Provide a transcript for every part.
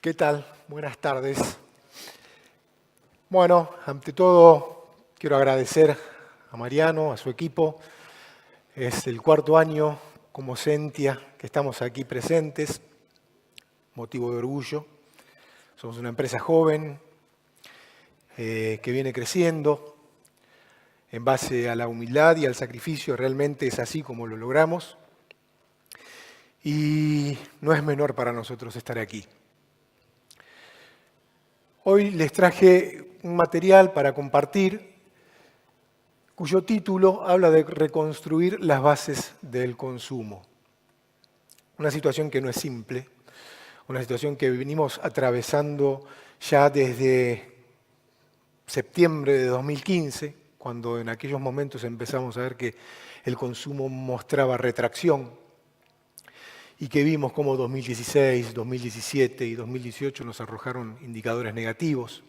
¿Qué tal? Buenas tardes. Bueno, ante todo quiero agradecer a Mariano, a su equipo. Es el cuarto año como Sentia que estamos aquí presentes, motivo de orgullo. Somos una empresa joven que viene creciendo en base a la humildad y al sacrificio. Realmente es así como lo logramos. Y no es menor para nosotros estar aquí. Hoy les traje un material para compartir cuyo título habla de reconstruir las bases del consumo. Una situación que no es simple, una situación que venimos atravesando ya desde septiembre de 2015, cuando en aquellos momentos empezamos a ver que el consumo mostraba retracción y que vimos cómo 2016, 2017 y 2018 nos arrojaron indicadores negativos,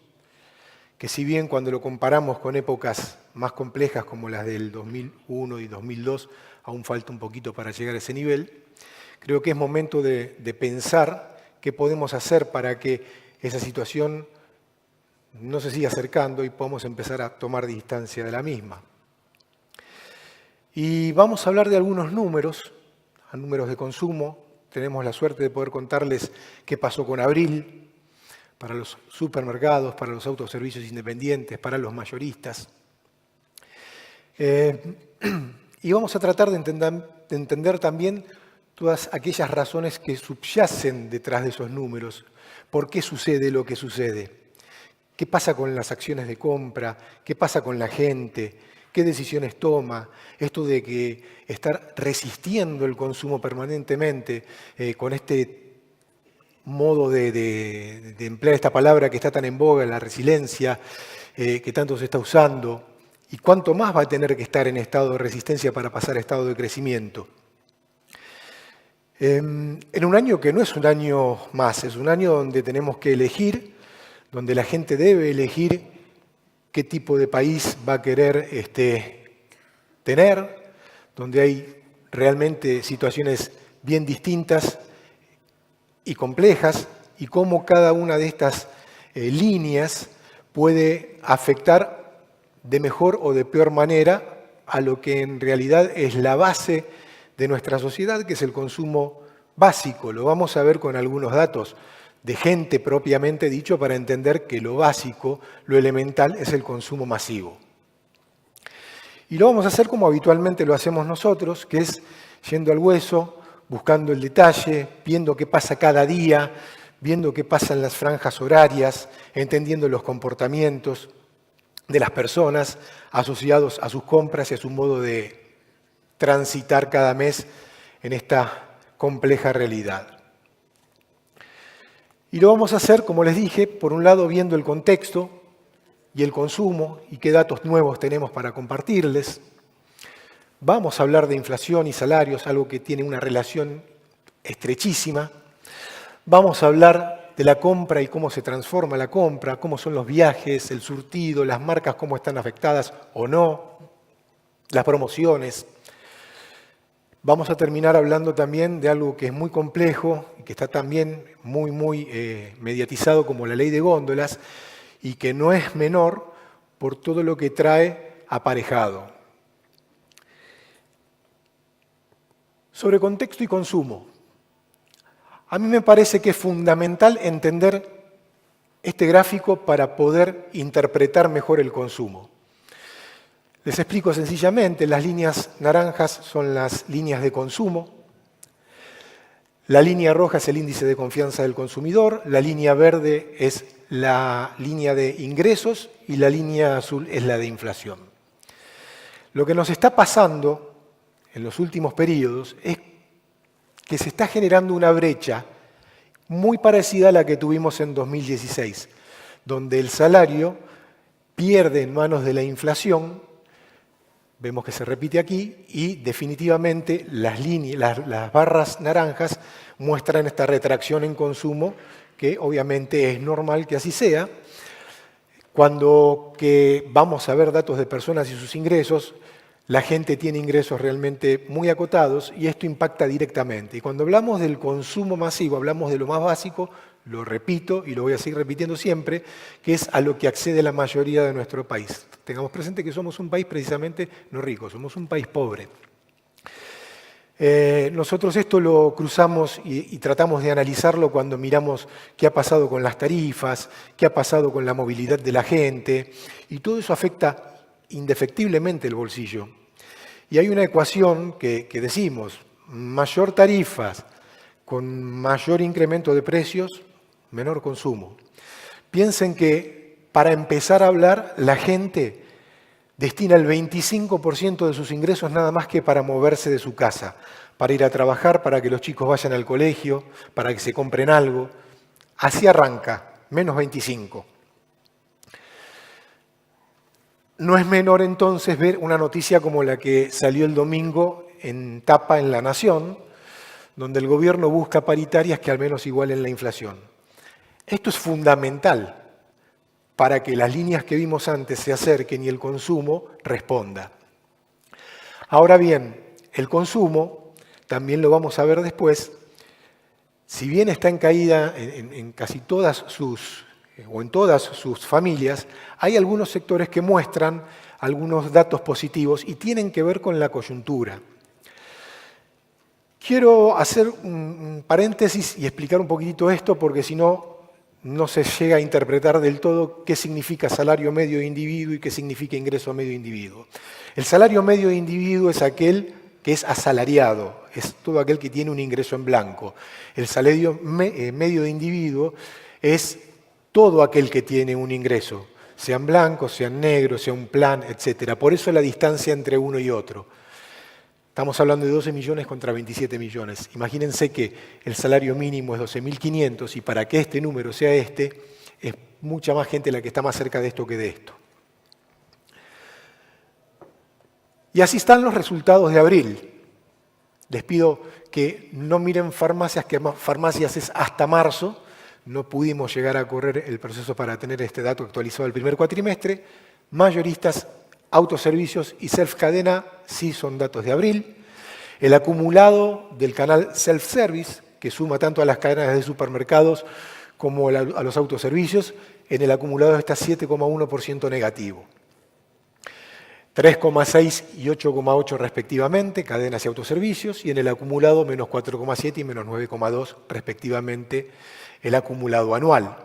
que si bien cuando lo comparamos con épocas más complejas como las del 2001 y 2002, aún falta un poquito para llegar a ese nivel, creo que es momento de pensar qué podemos hacer para que esa situación no se siga acercando y podamos empezar a tomar distancia de la misma. Y vamos a hablar de algunos números de consumo. Tenemos la suerte de poder contarles qué pasó con abril, para los supermercados, para los autoservicios independientes, para los mayoristas. Y vamos a tratar de entender también todas aquellas razones que subyacen detrás de esos números. ¿Por qué sucede lo que sucede? ¿Qué pasa con las acciones de compra? ¿Qué pasa con la gente? ¿Qué decisiones toma? Esto de que estar resistiendo el consumo permanentemente con este modo de emplear esta palabra que está tan en boga, la resiliencia, que tanto se está usando, y cuánto más va a tener que estar en estado de resistencia para pasar a estado de crecimiento. En un año que no es un año más, es un año donde tenemos que elegir, donde la gente debe elegir qué tipo de país va a querer tener, donde hay realmente situaciones bien distintas y complejas, y cómo cada una de estas líneas puede afectar de mejor o de peor manera a lo que en realidad es la base de nuestra sociedad, que es el consumo básico. Lo vamos a ver con algunos datos de gente propiamente dicho para entender que lo básico, lo elemental, es el consumo masivo. Y lo vamos a hacer como habitualmente lo hacemos nosotros, que es yendo al hueso, buscando el detalle, viendo qué pasa cada día, viendo qué pasa en las franjas horarias, entendiendo los comportamientos de las personas asociados a sus compras y a su modo de transitar cada mes en esta compleja realidad. Y lo vamos a hacer, como les dije, por un lado viendo el contexto y el consumo y qué datos nuevos tenemos para compartirles. Vamos a hablar de inflación y salarios, algo que tiene una relación estrechísima. Vamos a hablar de la compra y cómo se transforma la compra, cómo son los viajes, el surtido, las marcas, cómo están afectadas o no, las promociones. Vamos a terminar hablando también de algo que es muy complejo y que está también muy mediatizado como la ley de góndolas y que no es menor por todo lo que trae aparejado. Sobre contexto y consumo. A mí me parece que es fundamental entender este gráfico para poder interpretar mejor el consumo. Les explico sencillamente, las líneas naranjas son las líneas de consumo, la línea roja es el índice de confianza del consumidor, la línea verde es la línea de ingresos y la línea azul es la de inflación. Lo que nos está pasando en los últimos periodos es que se está generando una brecha muy parecida a la que tuvimos en 2016, donde el salario pierde en manos de la inflación. Vemos que se repite aquí y definitivamente las barras naranjas muestran esta retracción en consumo que obviamente es normal que así sea. Cuando que vamos a ver datos de personas y sus ingresos, la gente tiene ingresos realmente muy acotados y esto impacta directamente. Y cuando hablamos del consumo masivo, hablamos de lo más básico, lo repito y lo voy a seguir repitiendo siempre, que es a lo que accede la mayoría de nuestro país. Tengamos presente que somos un país precisamente no rico, somos un país pobre. Nosotros esto lo cruzamos y tratamos de analizarlo cuando miramos qué ha pasado con las tarifas, qué ha pasado con la movilidad de la gente, y todo eso afecta indefectiblemente el bolsillo. Y hay una ecuación que decimos, mayor tarifas con mayor incremento de precios, menor consumo. Piensen que para empezar a hablar, la gente destina el 25% de sus ingresos nada más que para moverse de su casa, para ir a trabajar, para que los chicos vayan al colegio, para que se compren algo. Así arranca, menos 25%. No es menor entonces ver una noticia como la que salió el domingo en tapa en La Nación, donde el gobierno busca paritarias que al menos igualen la inflación. Esto es fundamental para que las líneas que vimos antes se acerquen y el consumo responda. Ahora bien, el consumo, también lo vamos a ver después, si bien está en caída en casi todas sus o en todas sus familias, hay algunos sectores que muestran algunos datos positivos y tienen que ver con la coyuntura. Quiero hacer un paréntesis y explicar un poquitito esto porque si no, no se llega a interpretar del todo qué significa salario medio de individuo y qué significa ingreso medio de individuo. El salario medio de individuo es aquel que es asalariado, es todo aquel que tiene un ingreso en blanco. El salario medio de individuo es todo aquel que tiene un ingreso, sean blancos, sean negros, sea un plan, etc. Por eso la distancia entre uno y otro. Estamos hablando de 12 millones contra 27 millones. Imagínense que el salario mínimo es 12.500 y para que este número sea este, es mucha más gente la que está más cerca de esto que de esto. Y así están los resultados de abril. Les pido que no miren farmacias, que farmacias es hasta marzo. No pudimos llegar a correr el proceso para tener este dato actualizado del primer cuatrimestre. Mayoristas, autoservicios y self-cadena sí son datos de abril. El acumulado del canal self-service, que suma tanto a las cadenas de supermercados como a los autoservicios, en el acumulado está 7,1% negativo. 3,6 y 8,8 respectivamente, cadenas y autoservicios, y en el acumulado menos 4,7 y menos 9,2 respectivamente, el acumulado anual.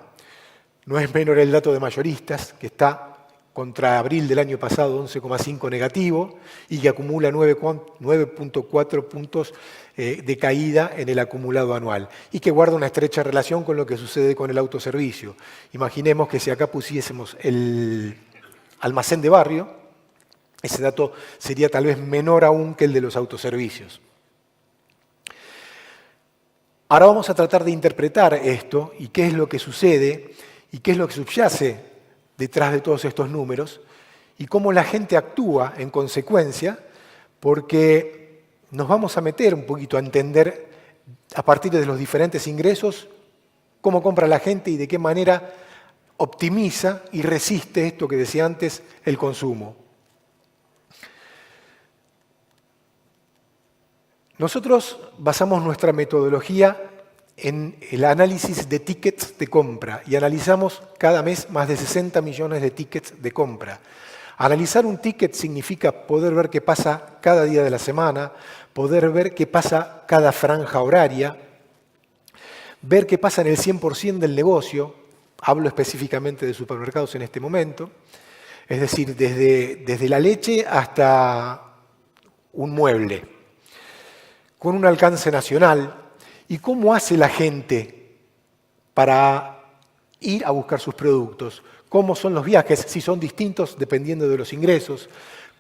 No es menor el dato de mayoristas, que está contra abril del año pasado 11,5 negativo y que acumula 9,4 puntos de caída en el acumulado anual y que guarda una estrecha relación con lo que sucede con el autoservicio. Imaginemos que si acá pusiésemos el almacén de barrio, ese dato sería tal vez menor aún que el de los autoservicios. Ahora vamos a tratar de interpretar esto y qué es lo que sucede y qué es lo que subyace detrás de todos estos números y cómo la gente actúa en consecuencia, porque nos vamos a meter un poquito a entender a partir de los diferentes ingresos cómo compra la gente y de qué manera optimiza y resiste esto que decía antes, el consumo. Nosotros basamos nuestra metodología en el análisis de tickets de compra y analizamos cada mes más de 60 millones de tickets de compra. Analizar un ticket significa poder ver qué pasa cada día de la semana, poder ver qué pasa cada franja horaria, ver qué pasa en el 100% del negocio, hablo específicamente de supermercados en este momento, es decir, desde la leche hasta un mueble, con un alcance nacional, y cómo hace la gente para ir a buscar sus productos, cómo son los viajes, si son distintos dependiendo de los ingresos,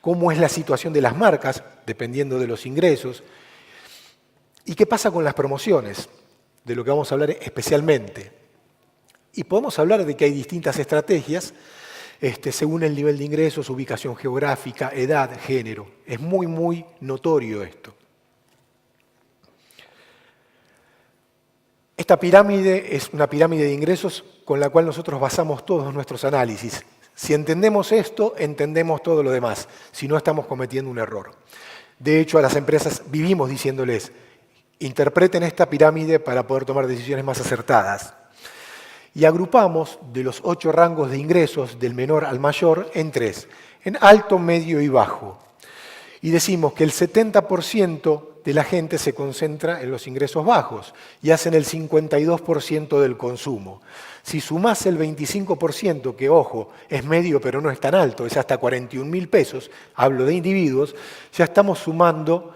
cómo es la situación de las marcas dependiendo de los ingresos, y qué pasa con las promociones, de lo que vamos a hablar especialmente. Y podemos hablar de que hay distintas estrategias según el nivel de ingresos, ubicación geográfica, edad, género. Es muy, muy notorio esto. Esta pirámide es una pirámide de ingresos con la cual nosotros basamos todos nuestros análisis. Si entendemos esto, entendemos todo lo demás. Si no, estamos cometiendo un error. De hecho, a las empresas vivimos diciéndoles, interpreten esta pirámide para poder tomar decisiones más acertadas. Y agrupamos de los 8 rangos de ingresos, del menor al mayor, en 3, en alto, medio y bajo. Y decimos que el 70% de la gente se concentra en los ingresos bajos y hacen el 52% del consumo. Si sumás el 25%, que ojo, es medio pero no es tan alto, es hasta 41.000 pesos, hablo de individuos, ya estamos sumando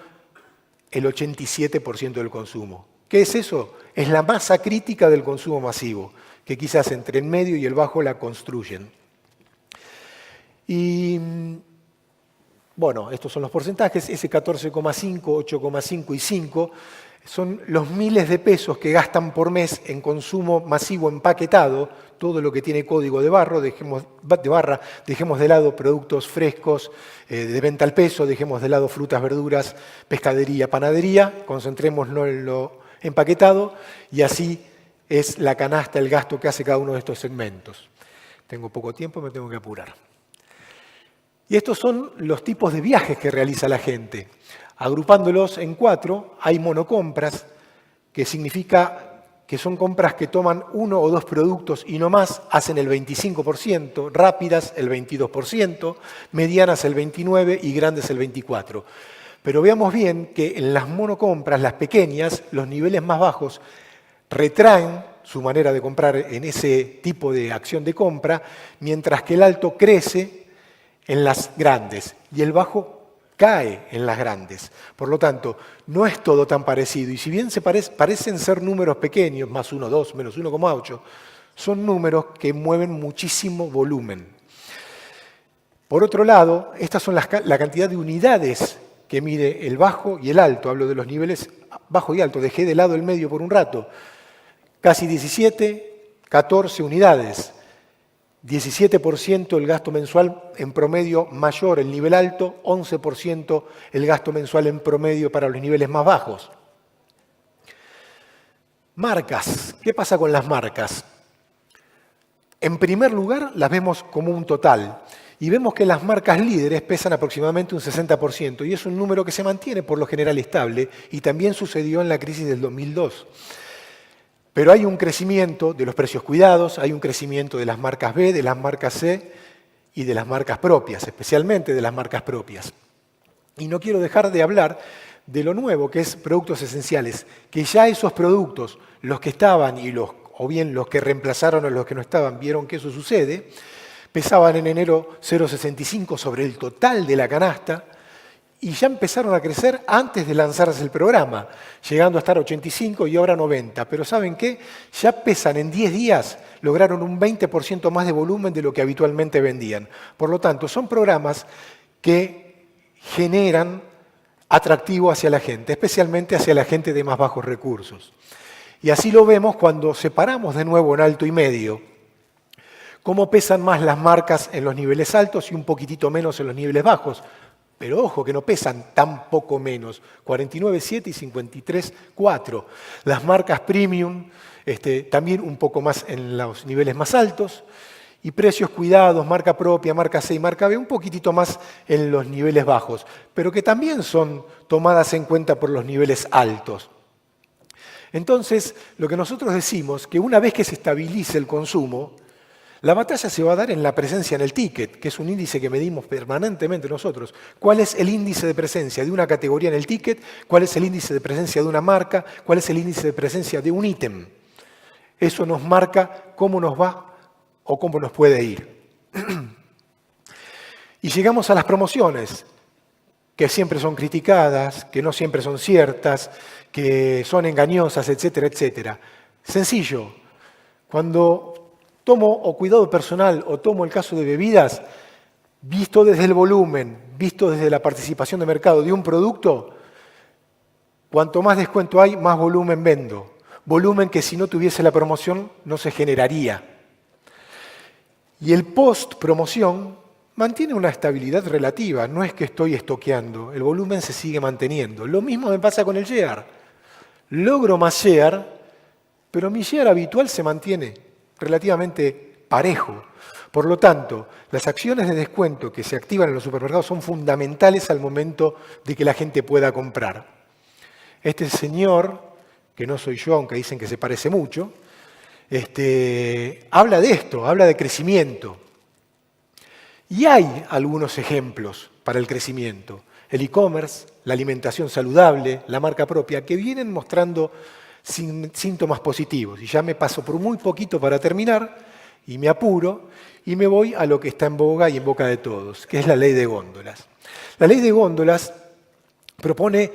el 87% del consumo. ¿Qué es eso? Es la masa crítica del consumo masivo, que quizás entre el medio y el bajo la construyen. Y bueno, estos son los porcentajes, ese 14,5, 8,5 y 5 son los miles de pesos que gastan por mes en consumo masivo empaquetado, todo lo que tiene código de barra, dejemos de lado productos frescos de venta al peso, dejemos de lado frutas, verduras, pescadería, panadería, concentrémonos en lo empaquetado y así es la canasta, el gasto que hace cada uno de estos segmentos. Tengo poco tiempo, me tengo que apurar. Y estos son los tipos de viajes que realiza la gente. Agrupándolos en 4, hay monocompras, que significa que son compras que toman 1 o 2 productos y no más, hacen el 25%, rápidas el 22%, medianas el 29% y grandes el 24%. Pero veamos bien que en las monocompras, las pequeñas, los niveles más bajos retraen su manera de comprar en ese tipo de acción de compra, mientras que el alto crece en las grandes y el bajo cae en las grandes. Por lo tanto, no es todo tan parecido. Y si bien parecen ser números pequeños, más 1,2, menos 1,8, son números que mueven muchísimo volumen. Por otro lado, estas son la cantidad de unidades que mide el bajo y el alto. Hablo de los niveles bajo y alto. Dejé de lado el medio por un rato. Casi 17, 14 unidades. 17% el gasto mensual en promedio mayor, el nivel alto, 11% el gasto mensual en promedio para los niveles más bajos. Marcas. ¿Qué pasa con las marcas? En primer lugar, las vemos como un total. Y vemos que las marcas líderes pesan aproximadamente un 60%, y es un número que se mantiene por lo general estable, y también sucedió en la crisis del 2002. Pero hay un crecimiento de los precios cuidados, hay un crecimiento de las marcas B, de las marcas C y de las marcas propias, especialmente de las marcas propias. Y no quiero dejar de hablar de lo nuevo, que es productos esenciales, que ya esos productos, los que estaban o bien los que reemplazaron a los que no estaban, vieron que eso sucede, pesaban en enero 0,65 sobre el total de la canasta, y ya empezaron a crecer antes de lanzarse el programa, llegando a estar 85 y ahora 90. Pero ¿saben qué? Ya pesan en 10 días, lograron un 20% más de volumen de lo que habitualmente vendían. Por lo tanto, son programas que generan atractivo hacia la gente, especialmente hacia la gente de más bajos recursos. Y así lo vemos cuando separamos de nuevo en alto y medio, cómo pesan más las marcas en los niveles altos y un poquitito menos en los niveles bajos. Pero ojo que no pesan tan poco menos, 49,7 y 53,4. Las marcas premium también un poco más en los niveles más altos y precios cuidados, marca propia, marca C y marca B, un poquitito más en los niveles bajos, pero que también son tomadas en cuenta por los niveles altos. Entonces, lo que nosotros decimos, que una vez que se estabilice el consumo, la batalla se va a dar en la presencia en el ticket, que es un índice que medimos permanentemente nosotros. ¿Cuál es el índice de presencia de una categoría en el ticket? ¿Cuál es el índice de presencia de una marca? ¿Cuál es el índice de presencia de un ítem? Eso nos marca cómo nos va o cómo nos puede ir. Y llegamos a las promociones, que siempre son criticadas, que no siempre son ciertas, que son engañosas, etcétera, etcétera. Sencillo. Cuando tomo o cuidado personal o tomo el caso de bebidas, visto desde el volumen, visto desde la participación de mercado de un producto, cuanto más descuento hay, más volumen vendo. Volumen que si no tuviese la promoción no se generaría. Y el post-promoción mantiene una estabilidad relativa, no es que estoy estoqueando, el volumen se sigue manteniendo. Lo mismo me pasa con el share. Logro más share, pero mi share habitual se mantiene relativamente parejo. Por lo tanto, las acciones de descuento que se activan en los supermercados son fundamentales al momento de que la gente pueda comprar. Este señor, que no soy yo, aunque dicen que se parece mucho, habla de esto, habla de crecimiento. Y hay algunos ejemplos para el crecimiento. El e-commerce, la alimentación saludable, la marca propia, que vienen mostrando síntomas positivos. Y ya me paso por muy poquito para terminar, y me apuro, y me voy a lo que está en boga y en boca de todos, que es la ley de góndolas. La ley de góndolas propone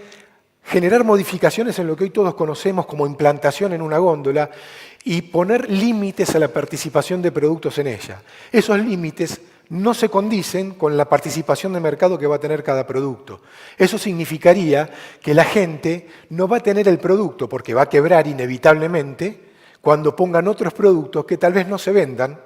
generar modificaciones en lo que hoy todos conocemos como implantación en una góndola y poner límites a la participación de productos en ella. Esos límites no se condicen con la participación de mercado que va a tener cada producto. Eso significaría que la gente no va a tener el producto porque va a quebrar inevitablemente cuando pongan otros productos que tal vez no se vendan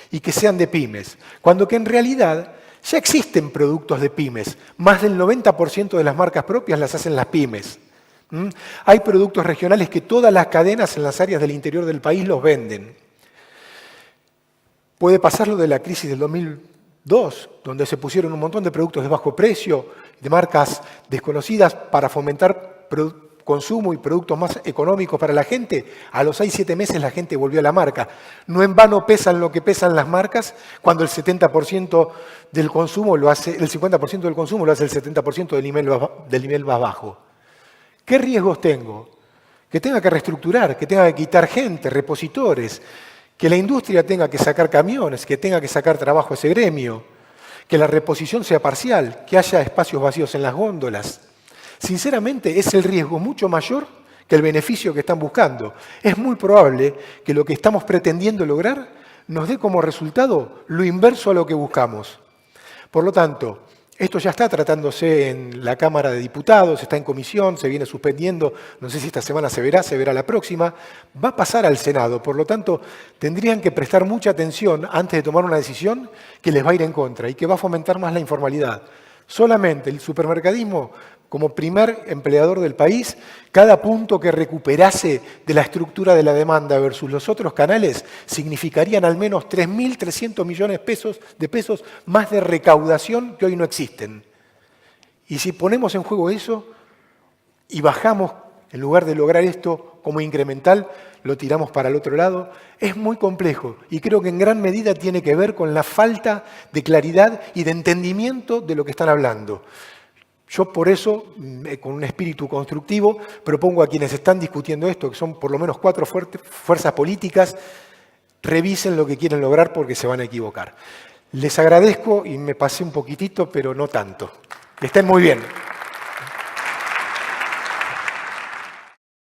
y que sean de pymes, cuando que en realidad ya existen productos de pymes. Más del 90% de las marcas propias las hacen las pymes. Hay productos regionales que todas las cadenas en las áreas del interior del país los venden. Puede pasar lo de la crisis del 2002, donde se pusieron un montón de productos de bajo precio, de marcas desconocidas para fomentar consumo y productos más económicos para la gente. A los 6-7 meses la gente volvió a la marca. No en vano pesan lo que pesan las marcas cuando el 70% del consumo lo hace, el 50% del consumo lo hace el 70% del nivel más bajo. ¿Qué riesgos tengo? Que tenga que reestructurar, que tenga que quitar gente, repositores, que la industria tenga que sacar camiones, que tenga que sacar trabajo a ese gremio, que la reposición sea parcial, que haya espacios vacíos en las góndolas. Sinceramente, es el riesgo mucho mayor que el beneficio que están buscando. Es muy probable que lo que estamos pretendiendo lograr nos dé como resultado lo inverso a lo que buscamos. Por lo tanto, esto ya está tratándose en la Cámara de Diputados, está en comisión, se viene suspendiendo, no sé si esta semana se verá la próxima, va a pasar al Senado. Por lo tanto, tendrían que prestar mucha atención antes de tomar una decisión que les va a ir en contra y que va a fomentar más la informalidad. Solamente el supermercadismo, como primer empleador del país, cada punto que recuperase de la estructura de la demanda versus los otros canales significarían al menos 3.300 millones de pesos más de recaudación que hoy no existen. Y si ponemos en juego eso y bajamos, en lugar de lograr esto como incremental, lo tiramos para el otro lado, es muy complejo y creo que en gran medida tiene que ver con la falta de claridad y de entendimiento de lo que están hablando. Yo por eso, con un espíritu constructivo, propongo a quienes están discutiendo esto, que son por lo menos 4 fuerzas políticas, revisen lo que quieren lograr porque se van a equivocar. Les agradezco y me pasé un poquitito, pero no tanto. Que estén muy bien.